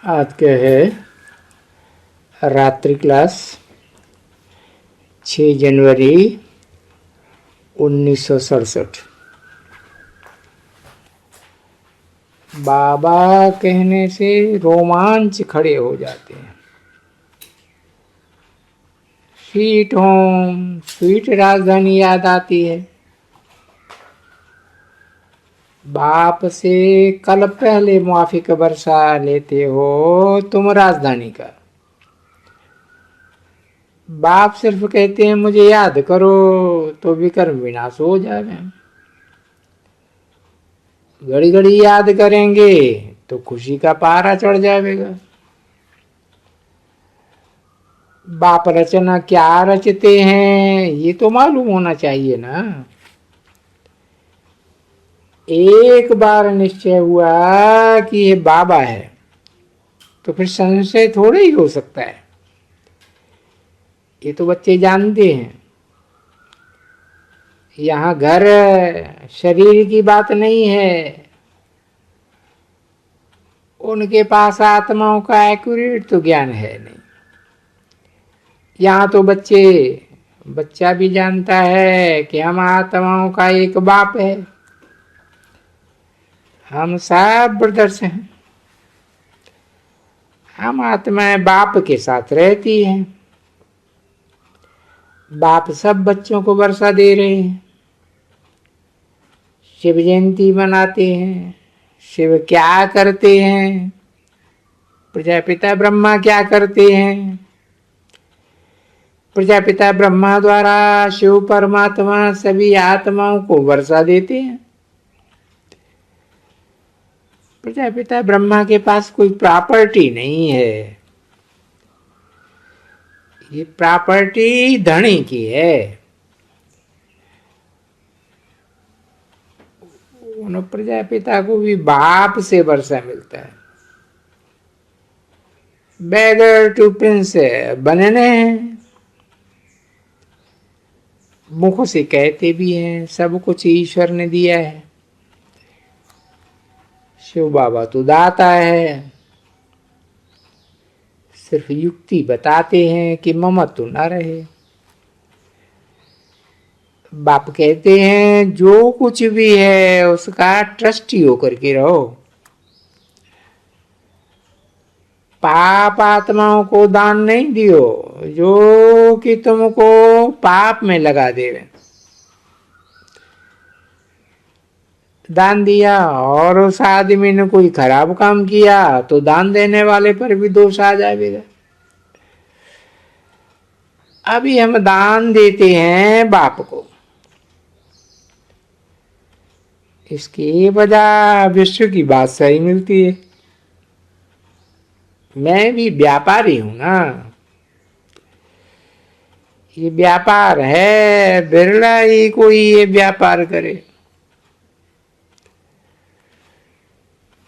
आज क्या है? रात्रि क्लास 6 जनवरी 1967। बाबा कहने से रोमांच खड़े हो जाते हैं। स्वीट होम, स्वीट राजधानी याद आती है। बाप से कल पहले माफी का बरसा लेते हो तुम राजधानी का। बाप सिर्फ कहते हैं मुझे याद करो तो विक्रम विनाश हो जाए। घड़ी घड़ी याद करेंगे तो खुशी का पारा चढ़ जाएगा। बाप रचना क्या रचते हैं ये तो मालूम होना चाहिए ना। एक बार निश्चय हुआ कि ये बाबा है तो फिर संशय थोड़े ही हो सकता है। ये तो बच्चे जानते हैं। यहाँ घर शरीर की बात नहीं है। उनके पास आत्माओं का एक्यूरेट तो ज्ञान है नहीं। यहाँ तो बच्चा भी जानता है कि हम आत्माओं का एक बाप है। हम सब ब्रदर्स हैं। हम आत्माएं बाप के साथ रहती हैं। बाप सब बच्चों को वर्षा दे रहे हैं। शिव जयंती मनाते हैं। शिव क्या करते हैं? प्रजापिता ब्रह्मा क्या करते हैं? प्रजापिता ब्रह्मा द्वारा शिव परमात्मा सभी आत्माओं को वर्षा देते हैं। प्रजापिता ब्रह्मा के पास कोई प्रॉपर्टी नहीं है। ये प्रॉपर्टी धनी की है। उन प्रजापिता को भी बाप से वर्षा मिलता है। बेगर टू प्रिंस बनने हैं। मुख से कहते भी हैं सब कुछ ईश्वर ने दिया है। शिव बाबा तो दाता है। सिर्फ युक्ति बताते हैं कि ममत्व न रहे। बाप कहते हैं जो कुछ भी है उसका ट्रस्टी होकर के रहो। पाप आत्माओं को दान नहीं दियो जो कि तुमको पाप में लगा देवे। दान दिया और उस आदमी ने कोई खराब काम किया तो दान देने वाले पर भी दोष आ जाएगा। अभी हम दान देते हैं बाप को। इसकी वजह विश्व की बात सही मिलती है। मैं भी व्यापारी हूं ना। ये व्यापार है, बिरला ही कोई ये व्यापार करे।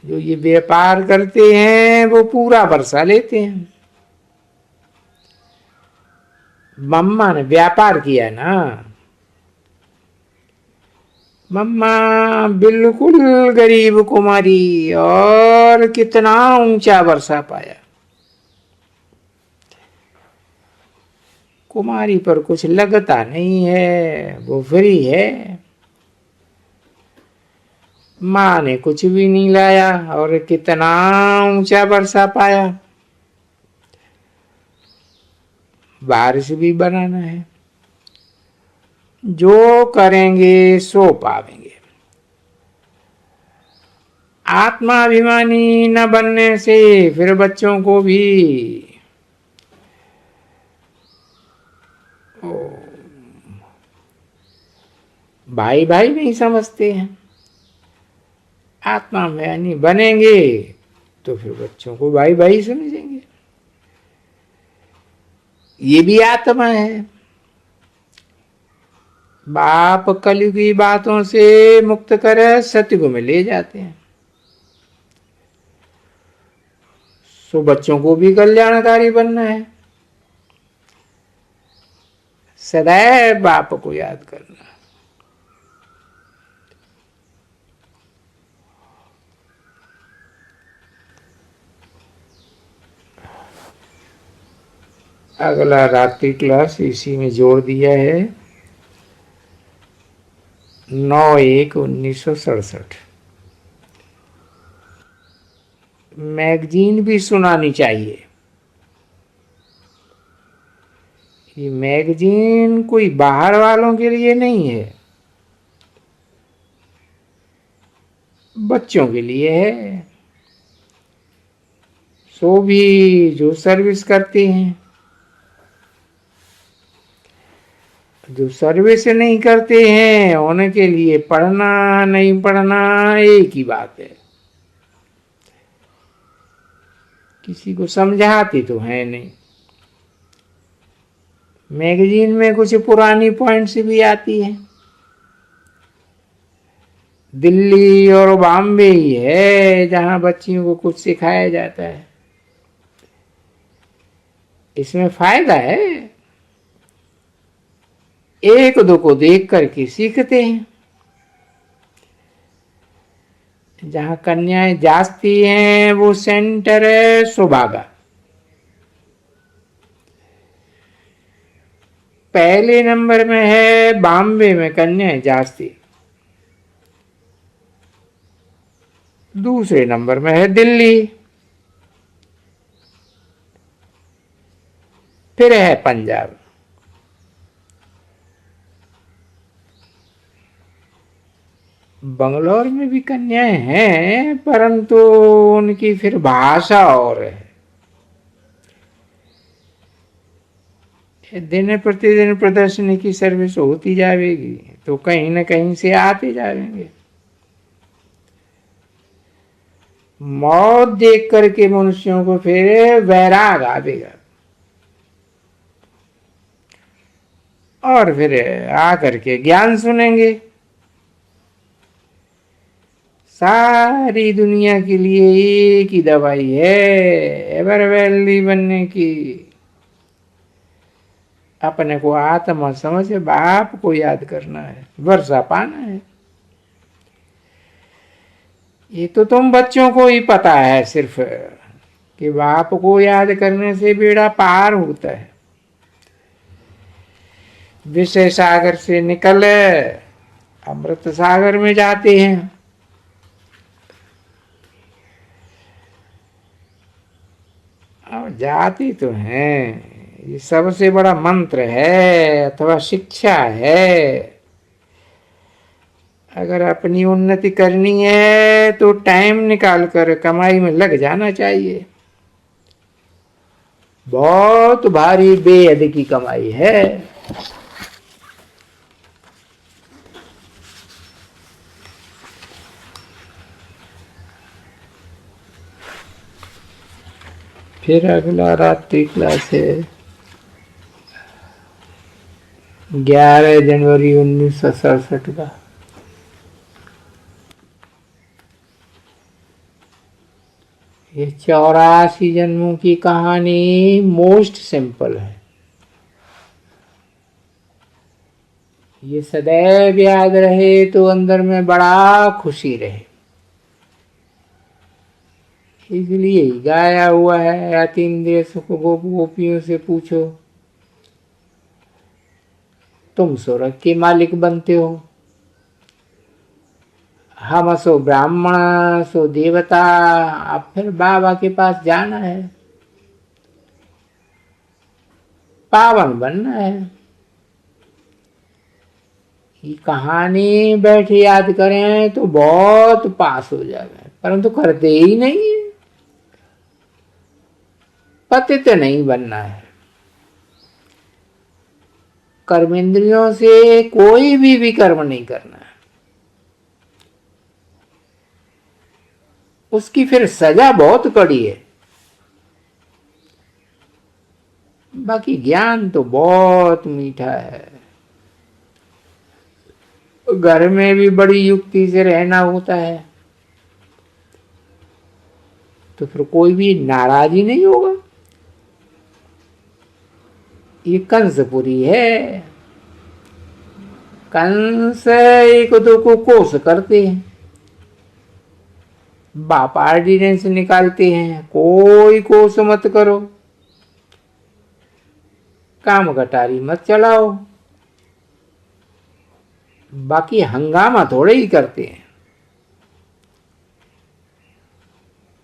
जो ये व्यापार करते हैं वो पूरा वर्षा लेते हैं। मम्मा ने व्यापार किया ना। मम्मा बिल्कुल गरीब कुमारी और कितना ऊंचा वर्षा पाया। कुमारी पर कुछ लगता नहीं है, वो फ्री है। माँ ने कुछ भी नहीं लाया और कितना ऊंचा वर्षा पाया। बारिश भी बनाना है। जो करेंगे सो पावेंगे। आत्माभिमानी न बनने से फिर बच्चों को भी भाई भाई नहीं समझते हैं। आत्माभिमानी बनेंगे तो फिर बच्चों को भाई भाई समझेंगे। ये भी आत्मा है। बाप कलयुगी बातों से मुक्त कर सतयुग में ले जाते हैं। सो बच्चों को भी कल्याणकारी बनना है। सदैव बाप को याद करना। अगला रात्रि क्लास इसी में जोड़ दिया है 9/1/1967। मैगजीन भी सुनानी चाहिए। ये मैगजीन कोई बाहर वालों के लिए नहीं है, बच्चों के लिए है। सो भी जो सर्विस करते हैं, जो सर्विस नहीं करते हैं उनके लिए पढ़ना नहीं पढ़ना एक ही बात है। किसी को समझाते तो है नहीं। मैगजीन में कुछ पुरानी पॉइंट्स भी आती है। दिल्ली और बॉम्बे ही है जहां बच्चियों को कुछ सिखाया जाता है। इसमें फायदा है, एक दो को देख करके सीखते हैं। जहां कन्याएं जाती हैं वो सेंटर है सुभागा। पहले नंबर में है बॉम्बे में कन्याएं जाती, दूसरे नंबर में है दिल्ली, फिर है पंजाब। बंगलौर में भी कन्याएं हैं, परंतु उनकी फिर भाषा और है। दिन प्रतिदिन प्रदर्शनी की सर्विस होती जाएगी तो कहीं न कहीं से आते जाएंगे। मौत देख करके मनुष्यों को फिर वैराग आवेगा और फिर आकर के ज्ञान सुनेंगे। सारी दुनिया के लिए एक ही दवाई है एवर वेल्दी बनने की। अपने को आत्मा समझ बाप को याद करना है, वर्षा पाना है। ये तो तुम बच्चों को ही पता है सिर्फ कि बाप को याद करने से बेड़ा पार होता है। विषय सागर से निकल अमृत सागर में जाते हैं। अब जाते तो हैं, ये सबसे बड़ा मंत्र है अथवा शिक्षा है। अगर अपनी उन्नति करनी है तो टाइम निकाल कर कमाई में लग जाना चाहिए। बहुत भारी बेहद की कमाई है। फिर अगला रात्रि क्लास है 11 जनवरी 1967 का। ये 84 जन्मों की कहानी मोस्ट सिंपल है। ये सदैव याद रहे तो अंदर में बड़ा खुशी रहे, इसलिए ही गाया हुआ है। या 3 देशों को गोपियों से पूछो, तुम स्वर्ग के मालिक बनते हो, हम सो ब्राह्मण सो देवता। अब फिर बाबा के पास जाना है, पावन बनना है। ये कहानी बैठे याद करें तो बहुत पास हो जाए, परंतु करते ही नहीं है। पतित नहीं बनना है। कर्मेंद्रियों से कोई भी विकर्म नहीं करना है, उसकी फिर सजा बहुत कड़ी है। बाकी ज्ञान तो बहुत मीठा है। घर में भी बड़ी युक्ति से रहना होता है तो फिर कोई भी नाराज ही नहीं होगा। ये कंसपुरी है। कंस एक दो को कोस करते हैं, बाप ऑर्डिनेंस निकालते हैं कोई कोस मत करो। काम कटारी मत चलाओ। बाकी हंगामा थोड़े ही करते हैं,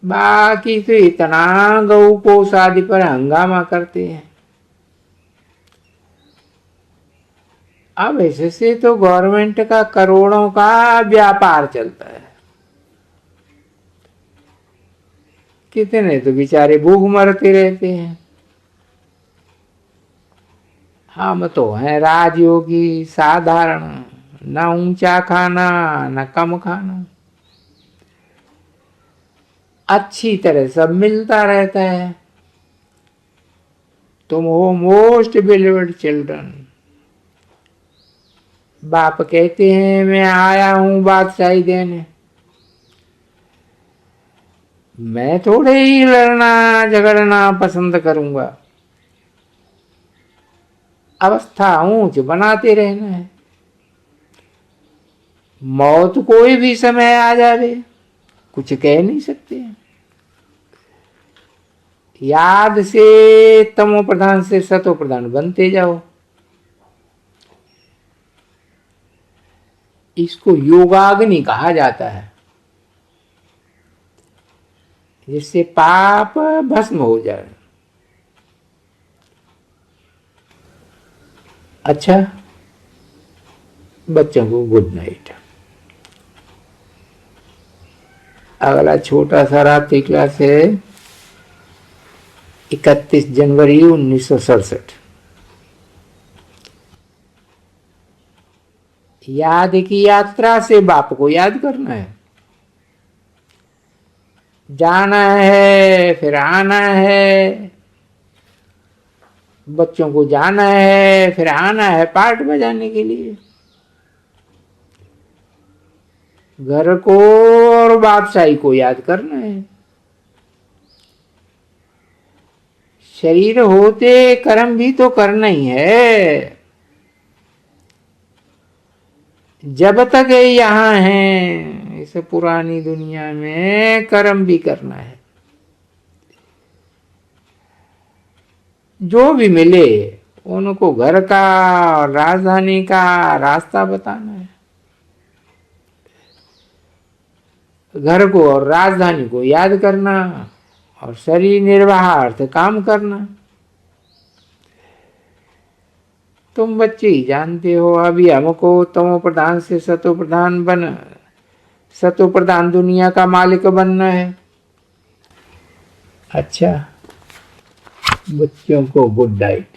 बाकी तो इतना गऊ को शादी पर हंगामा करते हैं। अब इससे तो गवर्नमेंट का करोड़ों का व्यापार चलता है। कितने तो बेचारे भूख मरते रहते हैं। हम तो हैं राजयोगी, साधारण, न ऊंचा खाना न कम खाना, अच्छी तरह सब मिलता रहता है। तुम हो मोस्ट बिलीव्ड चिल्ड्रन। बाप कहते हैं मैं आया हूं बादशाही देने, मैं थोड़े ही लड़ना झगड़ना पसंद करूंगा। अवस्था ऊंच बनाते रहना है। मौत कोई भी समय आ जावे, कुछ कह नहीं सकते। याद से तमो प्रधान से सतो प्रधान बनते जाओ। इसको योगाग्नि कहा जाता है, जिससे पाप भस्म हो जाए। अच्छा, बच्चों को गुड नाइट। अगला छोटा सा रात्रि क्लास है 31 जनवरी 1967। याद की यात्रा से बाप को याद करना है। जाना है फिर आना है, बच्चों को जाना है फिर आना है पाठ बजाने के लिए। घर को और बादशाही को याद करना है। शरीर होते कर्म भी तो करना ही है। जब तक यहाँ हैं इस पुरानी दुनिया में कर्म भी करना है। जो भी मिले उनको घर का और राजधानी का रास्ता बताना है। घर को और राजधानी को याद करना और शरीर निर्वाहार्थ काम करना। तुम बच्चे ही जानते हो। अभी हमको तमो प्रधान से सतो प्रधान सतो प्रधान दुनिया का मालिक बनना है। अच्छा, बच्चों को गुड नाइट।